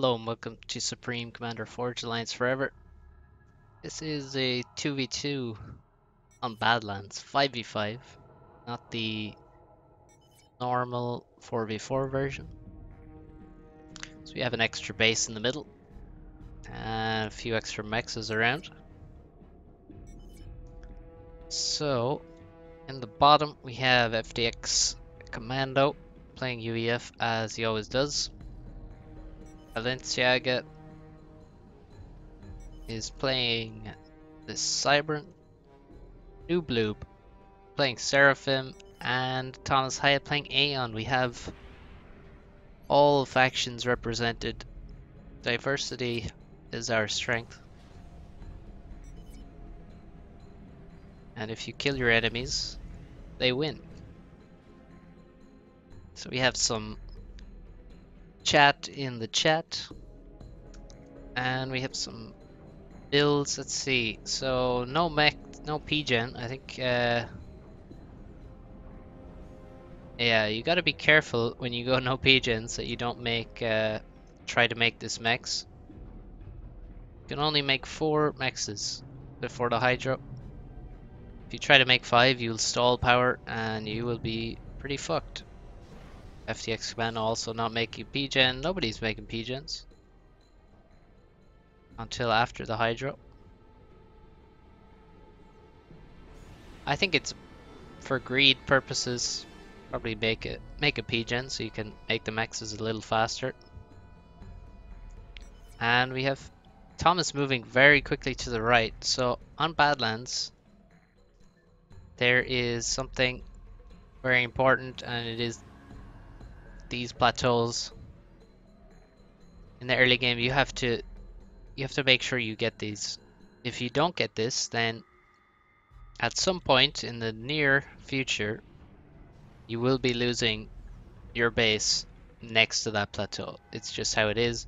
Hello and welcome to Supreme Commander Forge Alliance Forever. This is a 2v2 on Badlands, 5v5, not the normal 4v4 version. So we have an extra base in the middle and a few extra mexes around. So in the bottom we have FTX Commando playing UEF as he always does. Balenciaga is playing this Cybran. NoobLube playing Seraphim, and ThomasH playing Aeon. We have all factions represented. Diversity is our strength. And if you kill your enemies, they win. So we have some chat in the chat. And we have some builds. Let's see. So no mech, no PGen. I think yeah, you gotta be careful when you go no PGens that you don't make try to make this mechs. You can only make 4 mexes before the Hydro. If you try to make 5, you'll stall power and you will be pretty fucked. FTX Commando also not making PGen. Nobody's making PGens until after the Hydro. I think it's for greed purposes. Probably make a PGen so you can make the mexes a little faster. And we have Thomas moving very quickly to the right. So on Badlands, there is something very important, and it is these plateaus. In the early game, you have to make sure you get these. If you don't get this, then at some point in the near future, you will be losing your base next to that plateau. It's just how it is.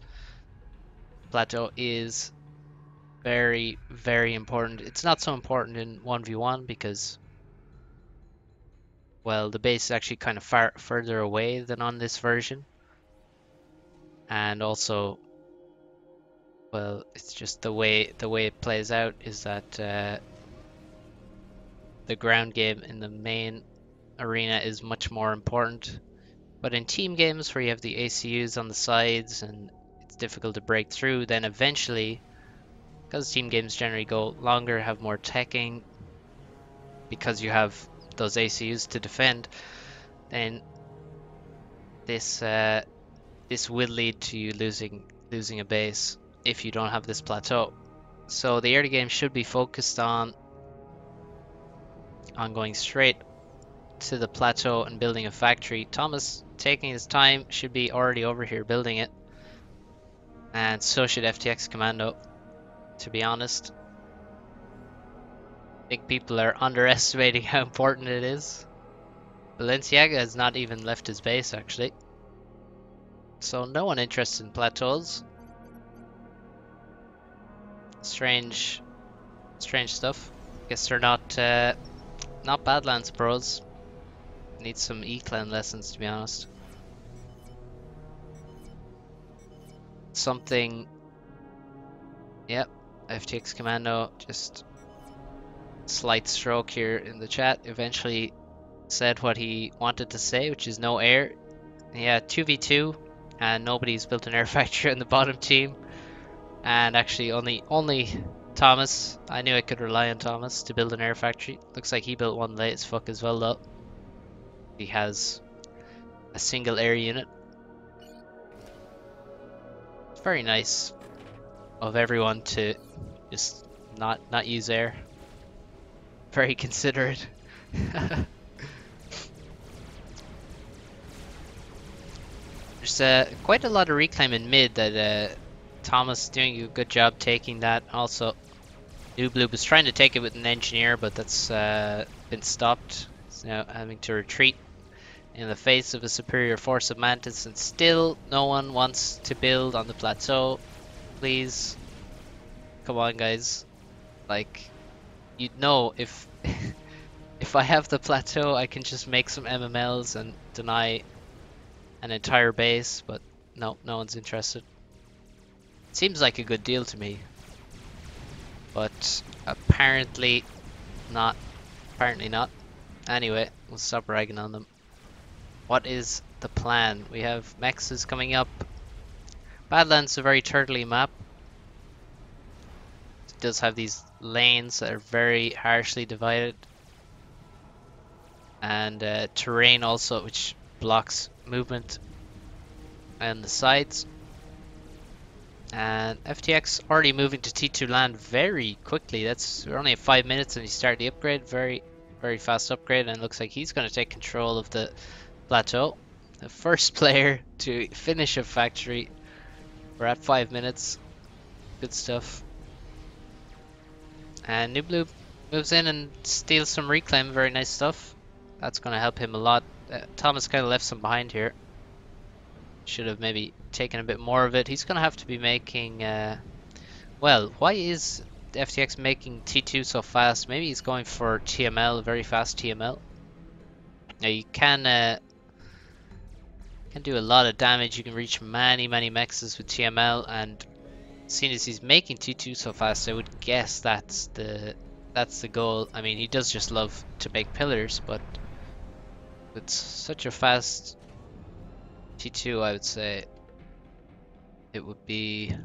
Plateau is very, very important. It's not so important in 1v1 because, well, the base is actually kind of further away than on this version. And also, well, it's just the way it plays out is that the ground game in the main arena is much more important. But in team games where you have the ACUs on the sides and it's difficult to break through, then eventually, because team games generally go longer, have more teching, because you have those ACUs to defend, then this will lead to you losing a base if you don't have this plateau. So the early game should be focused on going straight to the plateau and building a factory. Thomas, taking his time, should be already over here building it, and so should FTX Commando, to be honest. I think people are underestimating how important it is. Balenciaga has not even left his base, actually. So no one interested in plateaus. Strange stuff. Guess they're not Badlands pros. Need some E-clan lessons, to be honest. Something. Yep, FTX Commando just slight stroke here in the chat. Eventually said what he wanted to say, which is no air. Yeah, 2v2, and nobody's built an air factory on the bottom team. And actually, only Thomas. I knew I could rely on Thomas to build an air factory. Looks like he built one late as fuck as well, though. He has a single air unit. It's very nice of everyone to just not use air. Very considerate. There's quite a lot of reclaim in mid that Thomas doing a good job taking that. Also, NoobLube was trying to take it with an engineer, but that's been stopped. He's now having to retreat in the face of a superior force of Mantis, and still no one wants to build on the plateau. Please, come on, guys. Like, you'd know if if I have the plateau, I can just make some MMLs and deny an entire base, but no one's interested. Seems like a good deal to me, but apparently not. Apparently not. Anyway, we'll stop ragging on them. What is the plan? We have mexes coming up. Badlands is a very turtly map. It does have these lanes that are very harshly divided. And terrain also, which blocks movement on the sides. And FTX already moving to T2 land very quickly. We're only at 5 minutes and he started the upgrade. Very fast upgrade, and looks like he's going to take control of the plateau. The first player to finish a factory. We're at 5 minutes. Good stuff. And NoobLube moves in and steals some reclaim. Very nice stuff. That's going to help him a lot. Thomas kind of left some behind here. Should have maybe taken a bit more of it. He's going to have to be making... well, why is FTX making T2 so fast? Maybe he's going for TML, very fast TML. Now you can do a lot of damage. You can reach many mexes with TML, and seeing as he's making T2 so fast, I would guess that's the goal. I mean, he does just love to make pillars, but with such a fast T2, I would say it would be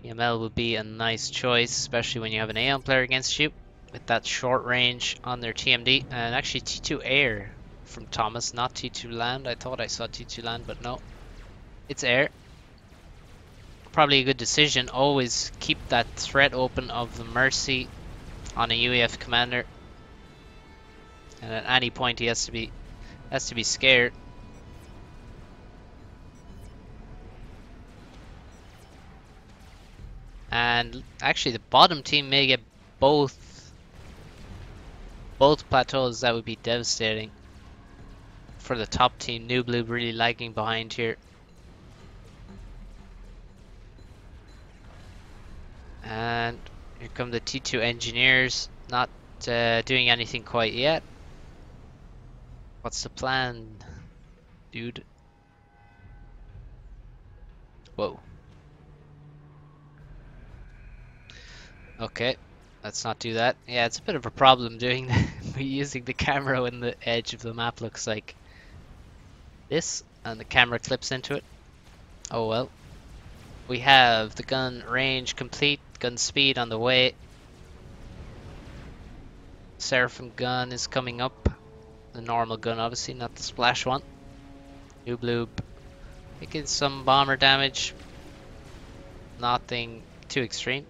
TML would be a nice choice, especially when you have an Aeon player against you with that short range on their TMD. And actually T2 air from Thomas, not T2 land. I thought I saw T2 land, but no, it's air. Probably a good decision. Always keep that threat open of the Mercy on a UEF commander, and at any point he has to be scared. And actually the bottom team may get both plateaus. That would be devastating for the top team. NoobLube really lagging behind here. And here come the T2 engineers, not doing anything quite yet. What's the plan, dude? Whoa. Okay, let's not do that. Yeah, it's a bit of a problem doing using the camera when the edge of the map looks like this and the camera clips into it. Oh well. We have the gun range complete, gun speed on the way. Seraphim gun is coming up. The normal gun, obviously, not the splash one. NoobLube making some bomber damage. Nothing too extreme.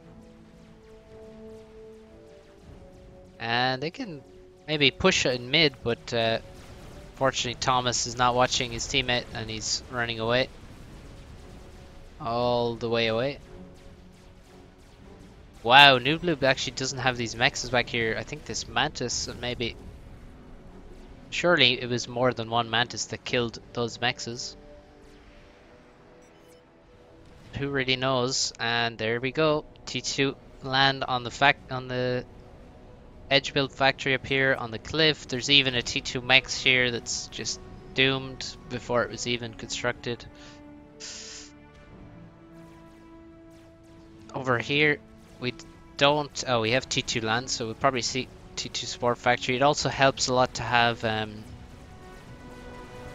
And they can maybe push it in mid, but fortunately Thomas is not watching his teammate and he's running away. All the way away. Wow, NoobLube actually doesn't have these mexes back here. I think this Mantis, maybe... Surely it was more than one Mantis that killed those mexes. Who really knows? And there we go. T2 land on the edge build factory up here on the cliff. There's even a T2 mex here that's just doomed before it was even constructed. Over here we don't... Oh, we have T2 land, so we'll probably see T2 support factory. It also helps a lot to have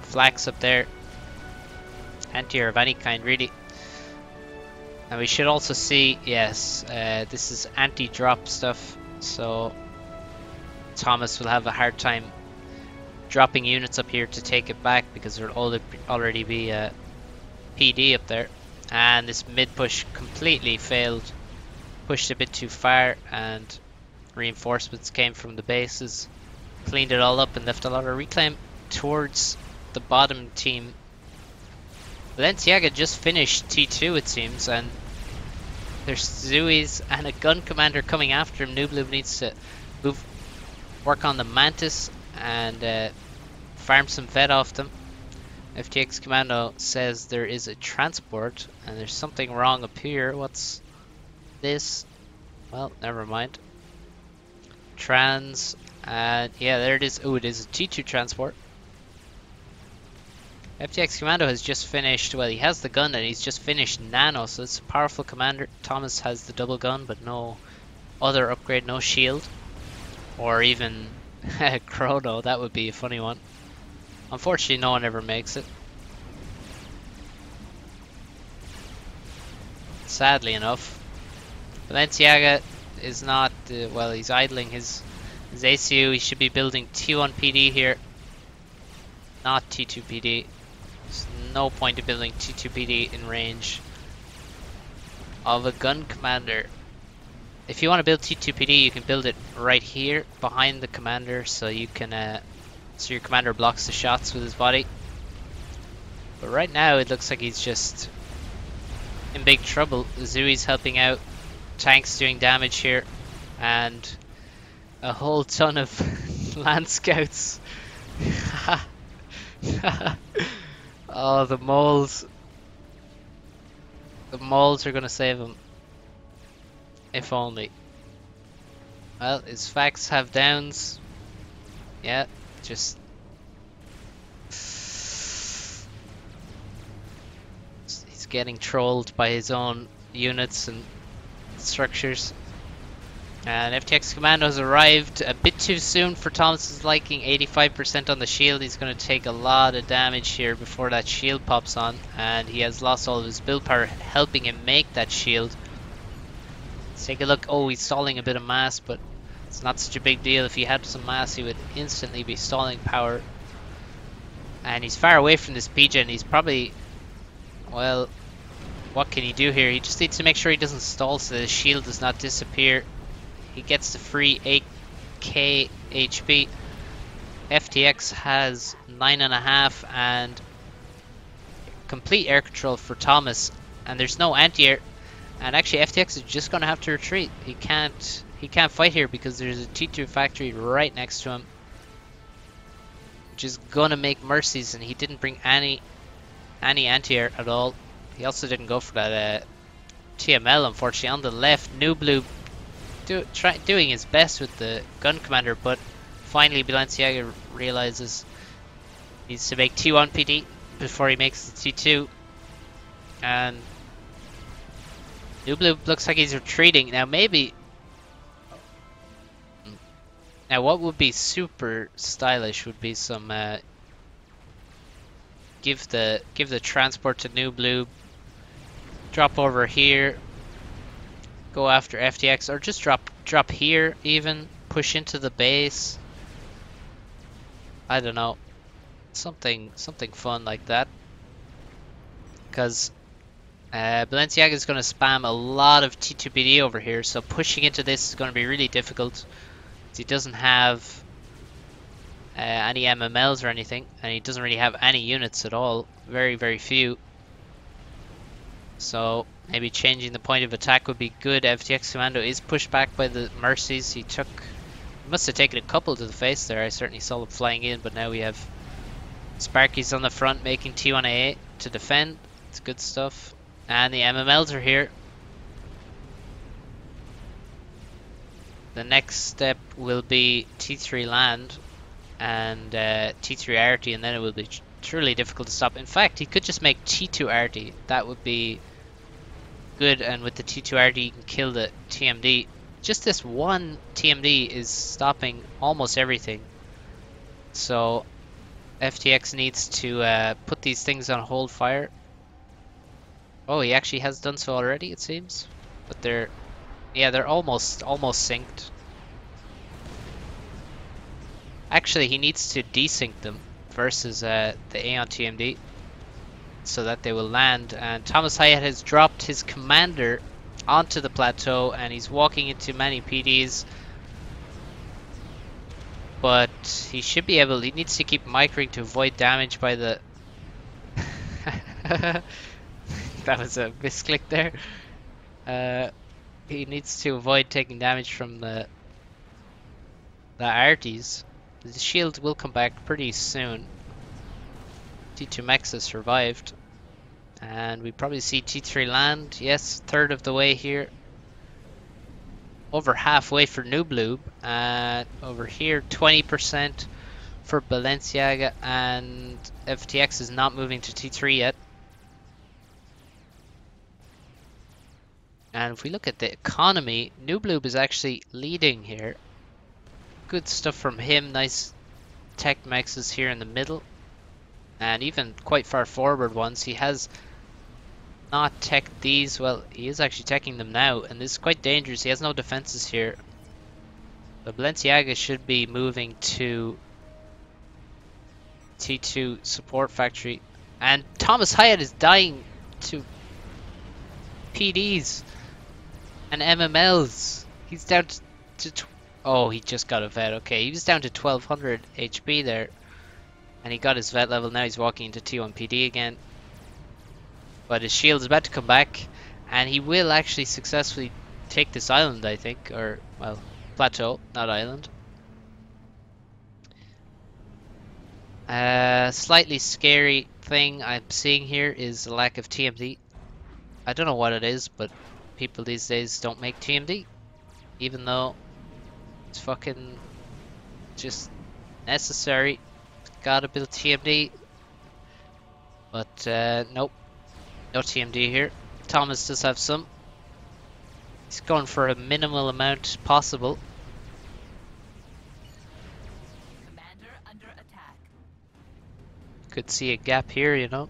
flags up there. Anti-air of any kind, really. And we should also see, yes, this is anti-drop stuff, so Thomas will have a hard time dropping units up here to take it back because there'll already be a PD up there. And this mid push completely failed. Pushed a bit too far and reinforcements came from the bases. Cleaned it all up and left a lot of reclaim towards the bottom team. Balenciaga just finished T2 it seems, and there's Zui's and a gun commander coming after him. NoobLube needs to work on the Mantis and farm some vet off them. FTX Commando says there is a transport and there's something wrong up here. What's this? Well, never mind. Trans, and yeah, there it is. Oh, it is a T2 transport. FTX Commando has just finished, well, he has the gun and he's just finished Nano, so it's a powerful commander. Thomas has the double gun, but no other upgrade, no shield. Or even Chrono, that would be a funny one. Unfortunately, no one ever makes it. Sadly enough. Balenciaga is not, well, he's idling his ACU. He should be building T1 PD here, not T2 PD. There's no point in building T2 PD in range of a gun commander. If you want to build T2 PD, you can build it right here behind the commander, so you can, so your commander blocks the shots with his body. But right now, it looks like he's just in big trouble. Zui's helping out, tanks doing damage here, and a whole ton of land scouts. Oh, the moles. The moles are gonna save him. If only. Well, his facts have downs. Yeah, just... he's getting trolled by his own units and structures. And FTX Commando has arrived a bit too soon for Thomas's liking. 85% on the shield. He's going to take a lot of damage here before that shield pops on. And he has lost all of his build power, helping him make that shield. Let's take a look. Oh, he's stalling a bit of mass, but it's not such a big deal. If he had some mass, he would instantly be stalling power. And he's far away from this PGen. He's probably... well, what can he do here? He just needs to make sure he doesn't stall so the shield does not disappear. He gets the free 8k HP. FTX has 9.5 and complete air control for Thomas. And there's no anti-air. And actually FTX is just going to have to retreat. He can't fight here because there's a T2 factory right next to him, which is going to make mercies, and he didn't bring any anti-air at all. He also didn't go for that TML, unfortunately. On the left, NoobLube doing his best with the gun commander, but finally Balenciaga realizes he needs to make T1 PD before he makes the T2. And NoobLube looks like he's retreating. Now maybe... now what would be super stylish would be some... give the transport to NoobLube. Drop over here. Go after FTX, or just drop here even. Push into the base. I don't know. Something fun like that. Because... Balenciaga is going to spam a lot of T2PD over here, so pushing into this is going to be really difficult. He doesn't have any MMLs or anything, and he doesn't really have any units at all. Very, very few. So maybe changing the point of attack would be good. FTX Commando is pushed back by the Mercies. He must have taken a couple to the face there. I certainly saw them flying in, but now we have Sparkies on the front making T1A to defend. It's good stuff. And the MMLs are here. The next step will be T3 land and T3 arty, and then it will be truly difficult to stop. In fact, he could just make T2 arty. That would be good, and with the T2 arty you can kill the TMD. Just this one TMD is stopping almost everything. So FTX needs to put these things on hold fire. Oh, he actually has done so already, it seems. But they're almost synced. Actually, he needs to desync them versus the Aeon TMD so that they will land. And Thomas Hyatt has dropped his commander onto the plateau, and he's walking into many PDs. But he should be able. He needs to keep microing to avoid damage by the. That was a misclick there. He needs to avoid taking damage from the arties. The shield will come back pretty soon. T2 Mex has survived. And we probably see T3 land. Yes, third of the way here. Over halfway for NoobLube. Over here, 20% for Balenciaga, and FTX is not moving to T3 yet. And if we look at the economy, NoobLube is actually leading here. Good stuff from him. Nice tech mexes here in the middle. And even quite far forward ones. He has not teched these. Well, he is actually teching them now. And this is quite dangerous. He has no defenses here. But Balenciaga should be moving to T2 support factory. And Thomas Hyatt is dying to PDs and MMLs. He's down to oh, he just got a vet. Okay, he was down to 1200 HP there. And he got his vet level. Now he's walking into T1 PD again. But his shield is about to come back. And he will actually successfully take this island, I think. Or, well, plateau, not island. Slightly scary thing I'm seeing here is the lack of TMD. I don't know what it is, but people these days don't make TMD. Even though it's fucking just necessary. Gotta build TMD. But nope. No TMD here. Thomas does have some. He's going for a minimal amount possible. Commander under attack. Could see a gap here, you know.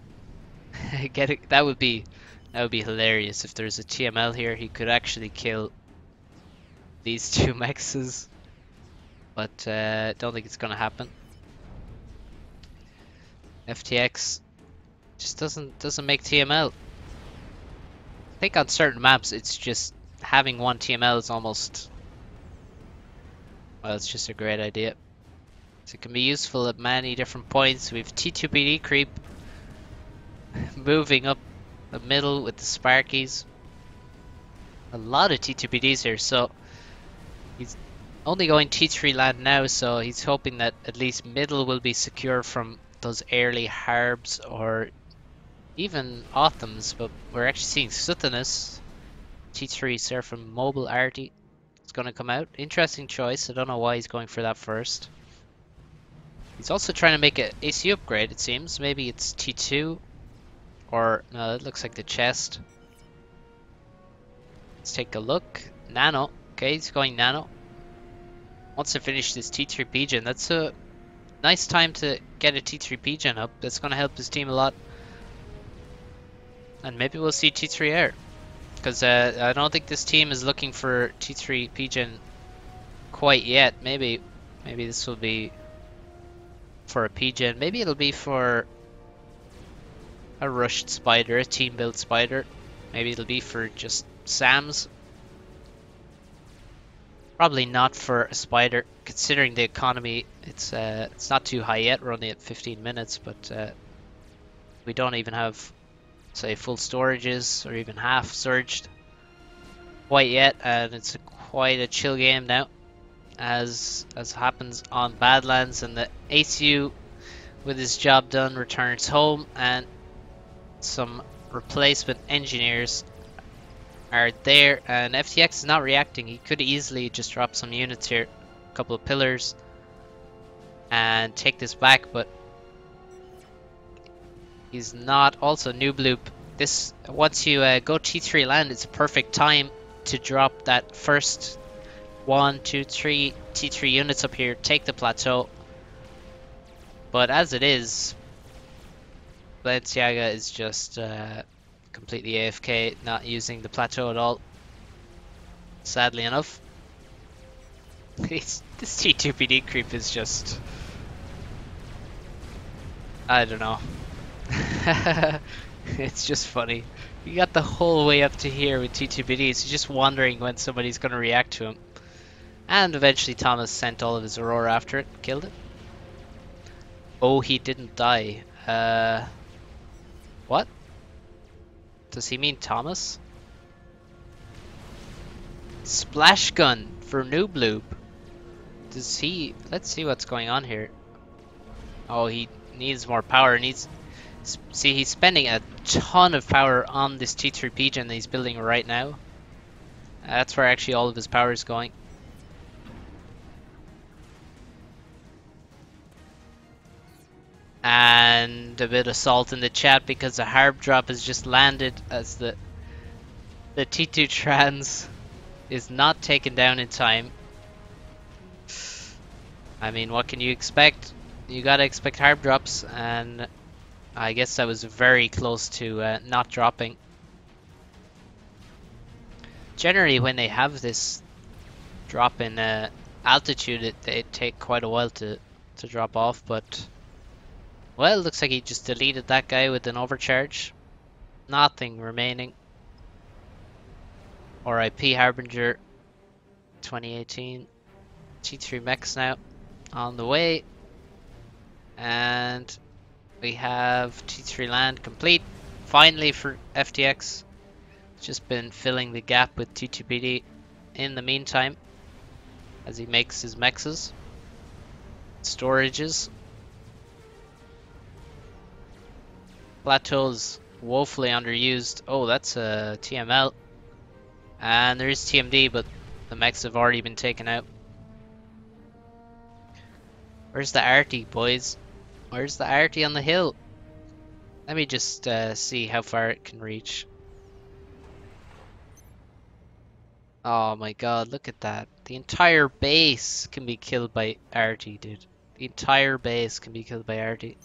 Get it? That would be hilarious if there's a TML here. He could actually kill these two mexes, but don't think it's gonna happen. FTX just doesn't make TML. I think on certain maps it's just having one TML is almost, well, it's just a great idea. So it can be useful at many different points. We have T2PD creep moving up the middle with the Sparkies. A lot of T2PDs here, so he's only going T3 land now, so he's hoping that at least middle will be secure from those early harbs or even Autumns, but we're actually seeing Suthanus. T3 Seraphim Mobile Arty. It's going to come out. Interesting choice. I don't know why he's going for that first. He's also trying to make an AC upgrade, it seems. Maybe it's T2. Or, no, it looks like the chest. Let's take a look. Nano. Okay, he's going Nano. Wants to finish this T3 P-Gen. That's a nice time to get a T3 P-Gen up. That's going to help his team a lot. And maybe we'll see T3 Air. Because I don't think this team is looking for T3 P-Gen quite yet. Maybe this will be for a P-Gen. Maybe it'll be for a rushed spider, a team built spider. Maybe it'll be for just SAMs. Probably not for a spider, considering the economy. It's not too high yet. We're only at 15 minutes, but we don't even have, say, full storages or even half surged quite yet, and it's quite a chill game now, as happens on Badlands. And the ACU, with his job done, returns home, and some replacement engineers are there, and FTX is not reacting. He could easily just drop some units here, a couple of pillars, and take this back, but he's not. Also, NoobLube, this, once you go T3 land, it's a perfect time to drop that first 1, 2, 3 T3 units up here, take the plateau. But as it is, Balenciaga is just completely AFK, not using the plateau at all, sadly enough. This T2PD creep is just, I don't know. It's just funny. You got the whole way up to here with T2PDs, just wondering when somebody's going to react to him. And eventually Thomas sent all of his Aurora after it, killed it. Oh, he didn't die. What? Does he mean Thomas? Splash gun for NoobLube. Does he? Let's see what's going on here. Oh, he needs more power. See, he's spending a ton of power on this T3 P-Gen that he's building right now. That's where actually all of his power is going. And a bit of salt in the chat because the harp drop has just landed as the T2 trans is not taken down in time. I mean, what can you expect? You gotta expect harp drops, and I guess that was very close to not dropping. Generally, when they have this drop in altitude, they take quite a while to drop off, but well, looks like he just deleted that guy with an overcharge. Nothing remaining. RIP Harbinger 2018. T3 mechs now on the way. And we have T3 land complete. Finally for FTX. Just been filling the gap with T2PD in the meantime as he makes his mexes. Storages. Plateaus woefully underused. Oh, that's a TML. And there is TMD, but the mechs have already been taken out. Where's the arty, boys? Where's the arty on the hill? Let me just see how far it can reach. Oh my god, look at that. The entire base can be killed by arty, dude. The entire base can be killed by arty.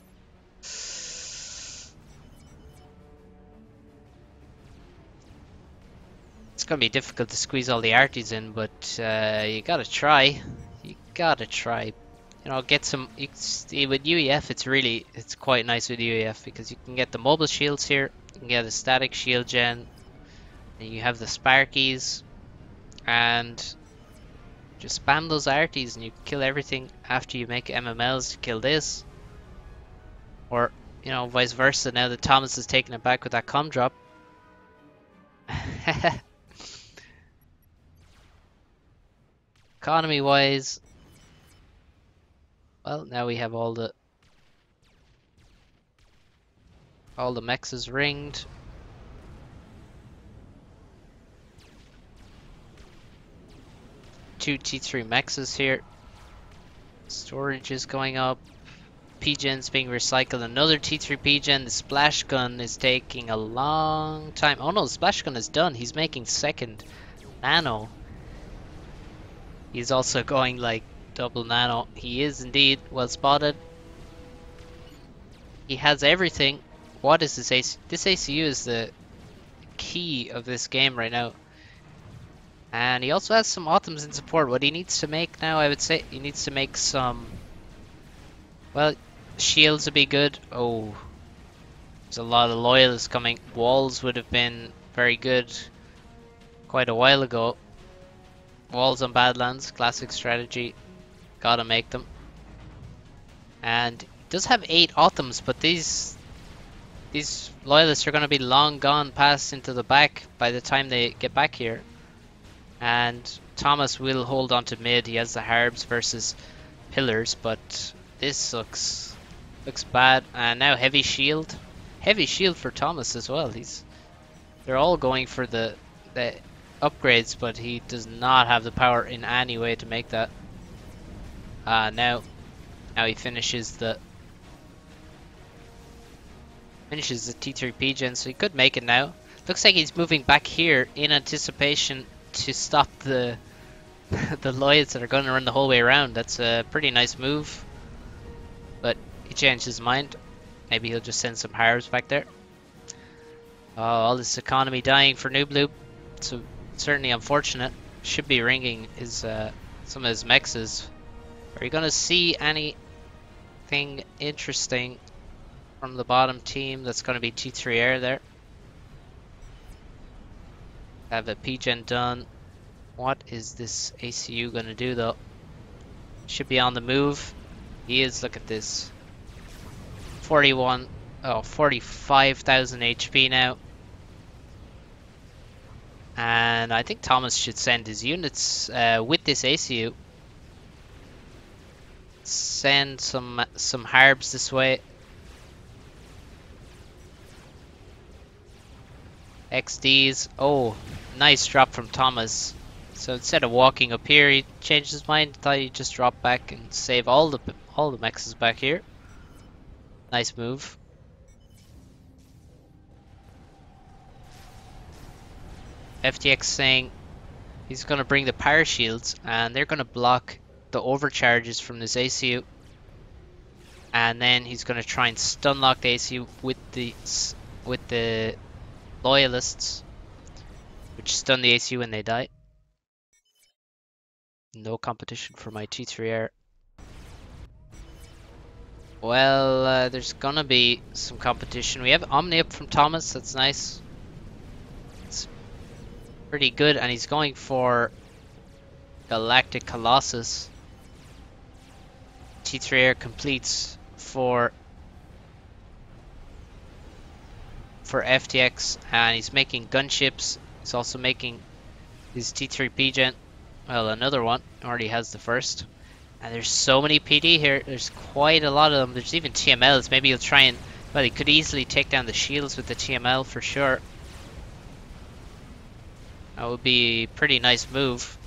It's gonna be difficult to squeeze all the arties in, but you gotta try. You gotta try. You know, get some. You see, with UEF, it's quite nice with UEF because you can get the mobile shields here. You can get a static shield gen. And you have the Sparkies, and just spam those arties, and you kill everything after you make MMLs to kill this. Or you know, vice versa. Now that Thomas has taken it back with that com drop. Economy wise, well, now we have all the mechs ringed. Two T3 mechs here. Storage is going up. P-gen's being recycled. Another T3 P-gen. The splash gun is taking a long time. Oh no, the splash gun is done. He's making second nano. He's also going like double nano. He is indeed well spotted. He has everything. What is this AC? This ACU is the key of this game right now. And he also has some items in support. What he needs to make now, I would say, he needs to make some... Well, shields would be good. Oh, there's a lot of loyalists coming. Walls would have been very good quite a while ago. Walls on Badlands, classic strategy. Gotta make them. And he does have 8 items, but these loyalists are gonna be long gone past into the back by the time they get back here. And Thomas will hold on to mid. He has the harbs versus pillars, but this looks bad. And now heavy shield for Thomas as well. They're all going for the upgrades, but he does not have the power in any way to make that. Now he finishes the T3 P-gen, so he could make it now. Looks like he's moving back here in anticipation to stop the Lloyds that are going to run the whole way around. That's a pretty nice move, but he changed his mind. Maybe he'll just send some harbs back there. Oh, all this economy dying for NoobLube. So certainly unfortunate. Should be ringing his some of his mexes. Are you gonna see anything interesting from the bottom team? That's gonna be T3 Air there. Have a P-gen done. What is this ACU gonna do though? Should be on the move. He is. Look at this. 45,000 HP now. And I think Thomas should send his units with this ACU. Send some harbs this way. XDs. Oh, nice drop from Thomas. So instead of walking up here, he changed his mind. Thought he'd just drop back and save all the mexes back here. Nice move. FTX saying he's going to bring the power shields and they're going to block the overcharges from this ACU. And then he's going to try and stun lock the ACU with the loyalists, which stun the ACU when they die. No competition for my T3R. Well, there's gonna be some competition. We have Omni up from Thomas, that's nice. It's pretty good, and he's going for Galactic Colossus. T3R completes for FTX, and he's making gunships. He's also making his T3P gen. Well, another one. Already has the first. And there's so many PD here. There's quite a lot of them. There's even TMLs. Maybe he'll try and... Well, he could easily take down the shields with the TML for sure. That would be a pretty nice move.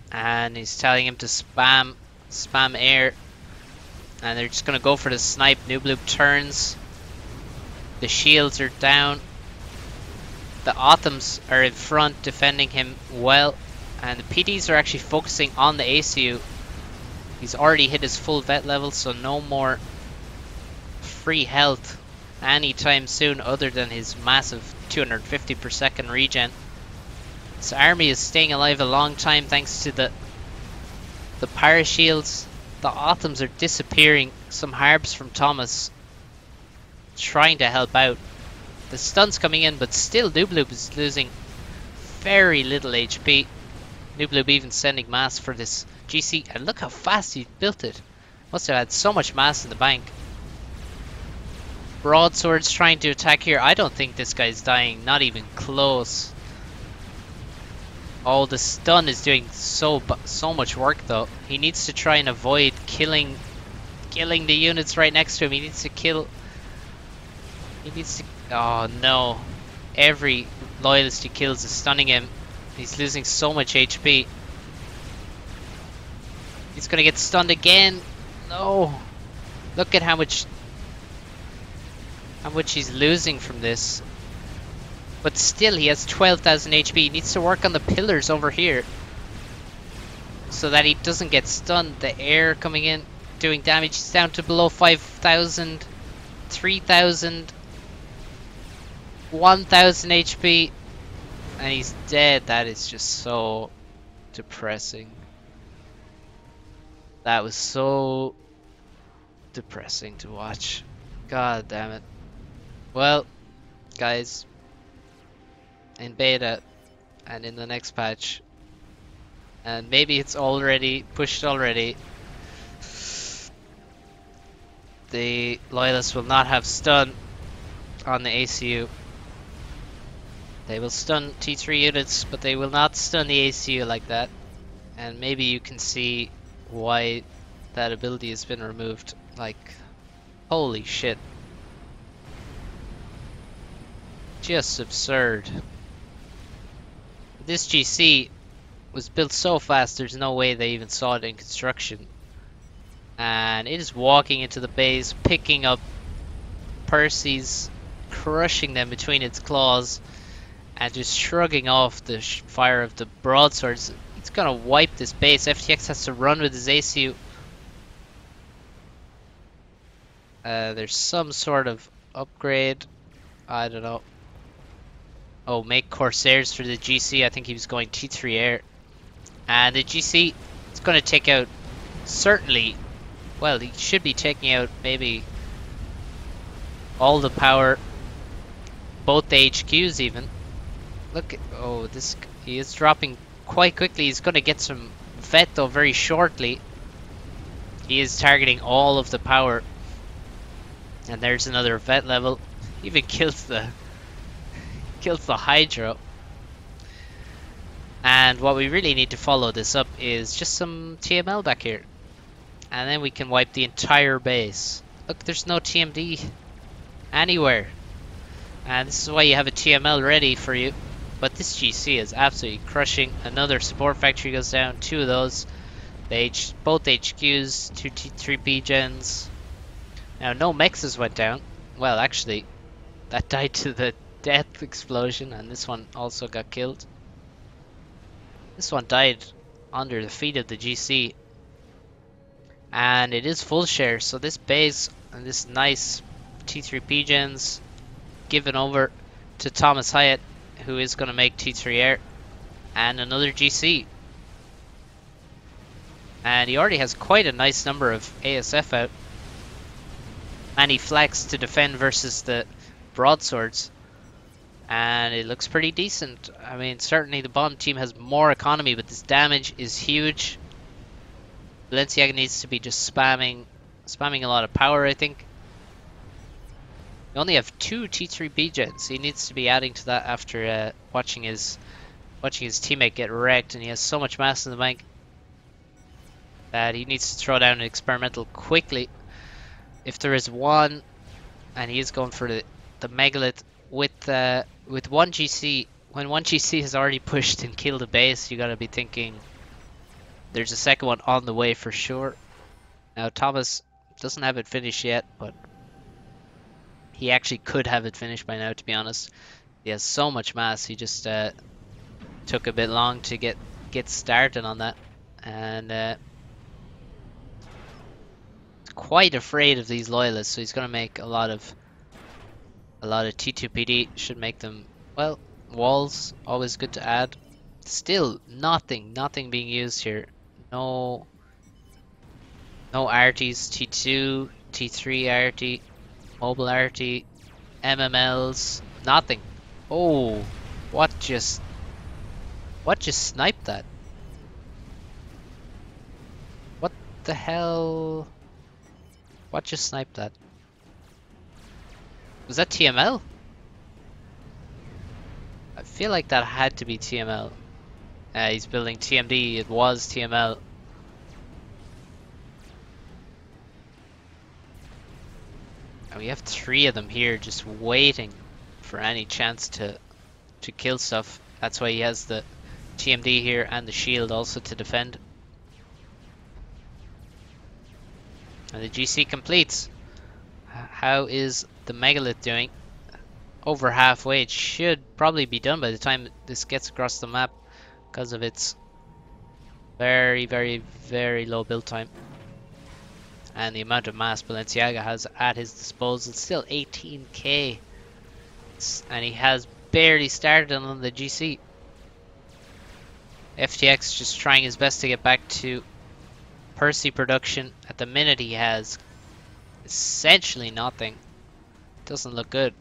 And he's telling him to spam air. And they're just going to go for the snipe. NoobLube turns. The shields are down. The Autumns are in front defending him well. And the PDs are actually focusing on the ACU. He's already hit his full vet level, so no more free health anytime soon other than his massive 250 per second regen. This army is staying alive a long time thanks to the parashields. The Autumns are disappearing. Some harbs from Thomas trying to help out. The stun's coming in, but still NoobLube is losing very little HP. NoobLube even sending mass for this GC, and look how fast he built it. Must have had so much mass in the bank. Broadswords trying to attack here. I don't think this guy's dying, not even close. Oh, the stun is doing so much work though. He needs to try and avoid killing the units right next to him. He needs to kill. He needs to. Oh no! Every loyalist he kills is stunning him. He's losing so much HP. He's gonna get stunned again. No! Look at how much he's losing from this. But still, he has 12,000 HP. He needs to work on the pillars over here so that he doesn't get stunned. The air coming in, doing damage. He's down to below 5,000, 3,000, 1,000 HP. And he's dead. That is just so depressing. That was so depressing to watch. God damn it. Well, guys, in beta and in the next patch, and maybe it's already pushed already, the loyalists will not have stun on the ACU. They will stun T3 units, but they will not stun the ACU like that. And maybe you can see why that ability has been removed. Like, holy shit. Just absurd. This GC was built so fast, there's no way they even saw it in construction. And it is walking into the base, picking up Percy's, crushing them between its claws, and just shrugging off the fire of the broadswords. It's gonna wipe this base. FTX has to run with his ACU. There's some sort of upgrade. I don't know. Oh, make Corsairs for the GC. I think he was going T3 air. And the GC is going to take out, certainly, well, he should be taking out maybe all the power, both the HQs even. Look at, oh, this, he is dropping quite quickly. He's going to get some vet though very shortly. He is targeting all of the power. And there's another vet level. Even kills the Hydra. And what we really need to follow this up is just some TML back here. And then we can wipe the entire base. Look, there's no TMD anywhere. And this is why you have a TML ready for you. But this GC is absolutely crushing. Another support factory goes down, 2 of those. Both HQs, 2T3P gens. Now no mexes went down. Well, actually, that died to the death explosion, and this one also got killed. This one died under the feet of the GC, and it is full share. So this base and this nice T3P gens given over to Thomas Hyatt, who is going to make T3 air and another GC. And he already has quite a nice number of ASF out. And he flexed to defend versus the broadswords. And it looks pretty decent. I mean, certainly the bomb team has more economy, but this damage is huge. Balenciaga needs to be just spamming a lot of power, I think. We only have 2 T3B gens. He needs to be adding to that after watching his teammate get wrecked, and he has so much mass in the bank that he needs to throw down an experimental quickly. If there is one, and he is going for the megalith with one GC. When one GC has already pushed and killed a base, you gotta be thinking there's a second one on the way for sure. Now Thomas doesn't have it finished yet, but he actually could have it finished by now, to be honest. He has so much mass, he just took a bit long to get started on that, and quite afraid of these loyalists, so he's gonna make a lot of T2PD. Should make them, well, walls always good to add. Still nothing being used here. No arties, T2, T3 arty, mobile arty, MMLs, nothing. Oh, what just sniped that? What the hell? What just sniped that? Was that TML? I feel like that had to be TML. He's building TMD, it was TML. And we have 3 of them here just waiting for any chance to kill stuff. That's why he has the TMD here and the shield also to defend. And the GC completes. How is the megalith doing? Over halfway. It should probably be done by the time this gets across the map because of its very low build time and the amount of mass Balenciaga has at his disposal. Still 18k, and he has barely started on the GC. FTX just trying his best to get back to Percy production. At the minute he has essentially nothing. Doesn't look good.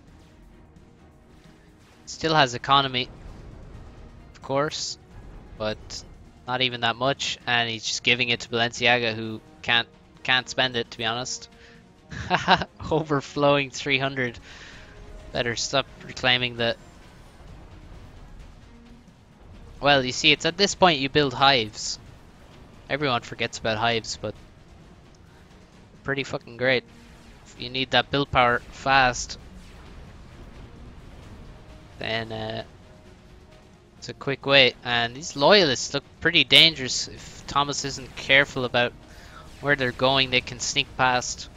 Still has economy, of course, but not even that much, and he's just giving it to Balenciaga, who can't spend it, to be honest. Overflowing 300. Better stop reclaiming the... Well, you see, it's at this point you build hives. Everyone forgets about hives, but pretty fucking great. If you need that build power fast, then it's a quick way. And these loyalists look pretty dangerous. If Thomas isn't careful about where they're going, they can sneak past.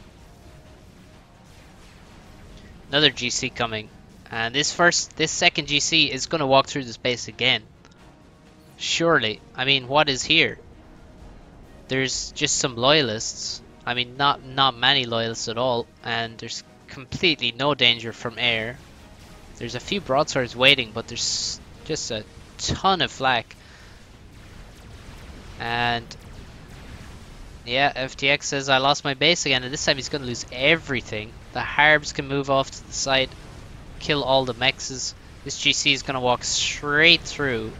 Another GC coming, and this second GC is going to walk through this base again. Surely. I mean, what is here? There's just some loyalists. I mean, not many loyalists at all, and there's completely no danger from air. There's a few broadswords waiting, but there's just a ton of flak. And yeah, FTX says I lost my base again, and this time he's going to lose everything. The Harbs can move off to the side, kill all the mexes. This GC is going to walk straight through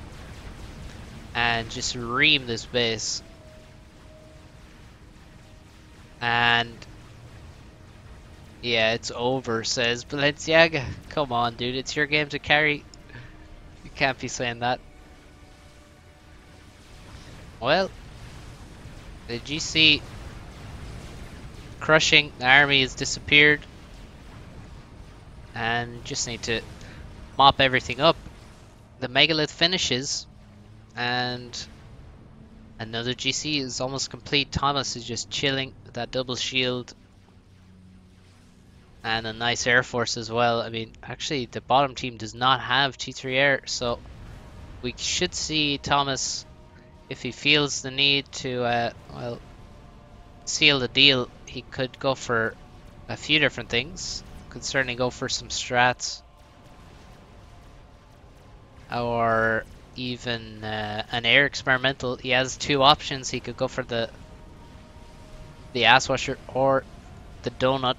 and just ream this base. And yeah, it's over, says Balenciaga. Come on, dude, it's your game to carry. You can't be saying that. Well, the GC crushing, the army has disappeared, and just need to mop everything up. The megalith finishes, and Another GC is almost complete. ThomasH is just chilling with that double shield and a nice Air Force as well. I mean, actually, the bottom team does not have T3 Air, so we should see ThomasH, if he feels the need to, well, seal the deal, he could go for a few different things. Could certainly go for some strats, or even an air experimental. He has two options. He could go for the ass washer or the donut.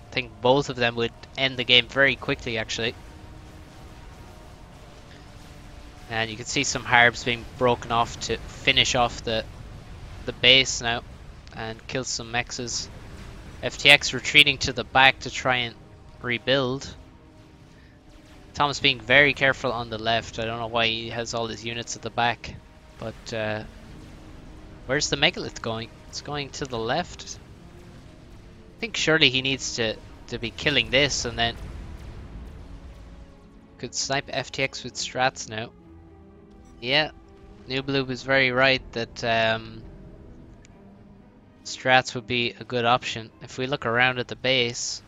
I think both of them would end the game very quickly, actually. And you can see some harbs being broken off to finish off the base now and kill some mexes. FTX retreating to the back to try and rebuild. ThomasH being very careful on the left. I don't know why he has all his units at the back, but where's the megalith going? It's going to the left. I think surely he needs to be killing this, and then could snipe FTX with strats now. Yeah, NoobLube is very right that strats would be a good option. If we look around at the base,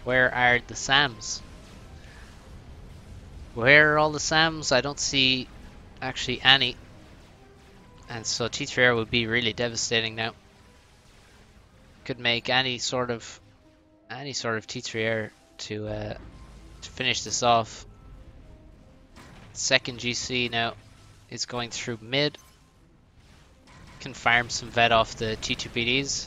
where are the SAMs? Where are all the SAMs? I don't see actually any. And so T3R would be really devastating now. Could make any sort of T3R to finish this off. Second GC now is going through mid. Can farm some vet off the T2PDs.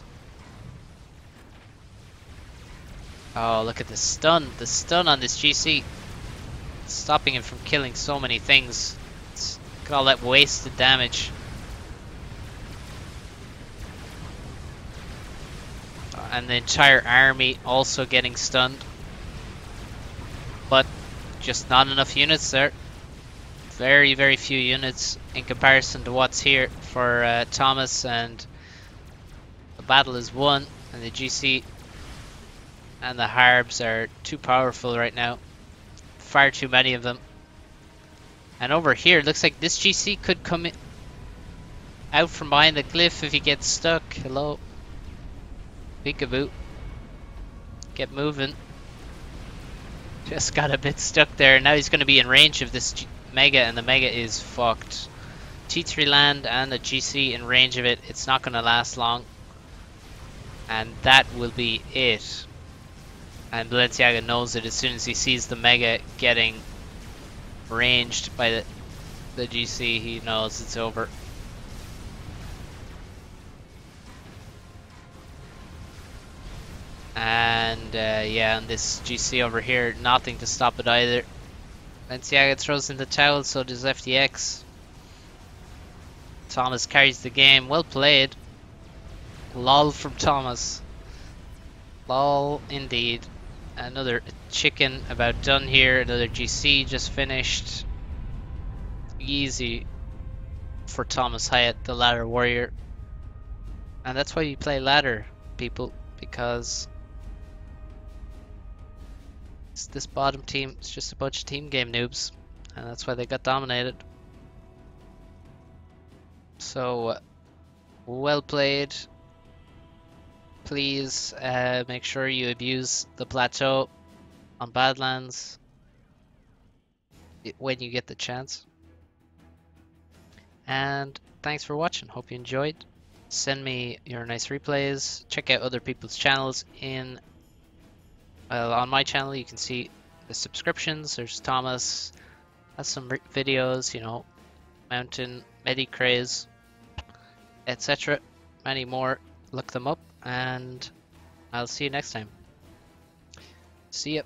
Oh, look at the stun. The stun on this GC. Stopping him from killing so many things. Look at all that wasted damage. And the entire army also getting stunned. But just not enough units there. Very, very few units in comparison to what's here for ThomasH, and the battle is won, and the GC and the harbs are too powerful right now. Far too many of them. And over here, it looks like this GC could come in, out from behind the cliff if he gets stuck. Hello. Peekaboo. Get moving. Just got a bit stuck there. Now he's going to be in range of this Mega, and the Mega is fucked. T3 land and a GC in range of it. It's not going to last long. And that will be it. And Balenciaga knows it as soon as he sees the Mega getting ranged by the GC. He knows it's over. And yeah, and this GC over here, nothing to stop it either. Balenciaga throws in the towel, so does FTX. ThomasH carries the game. Well played. Lol from ThomasH. Lol indeed. Another chicken about done here. Another GC just finished. Easy for ThomasH Hyatt, the ladder warrior. And that's why you play ladder, people, because this bottom team is just a bunch of team game noobs, and that's why they got dominated. So, well played. Please make sure you abuse the plateau on Badlands when you get the chance. And thanks for watching. Hope you enjoyed. Send me your nice replays. Check out other people's channels on my channel. You can see the subscriptions. There's ThomasH, has some videos, you know, Mountain, Medicraze, etc. Many more. Look them up, and I'll see you next time. See ya.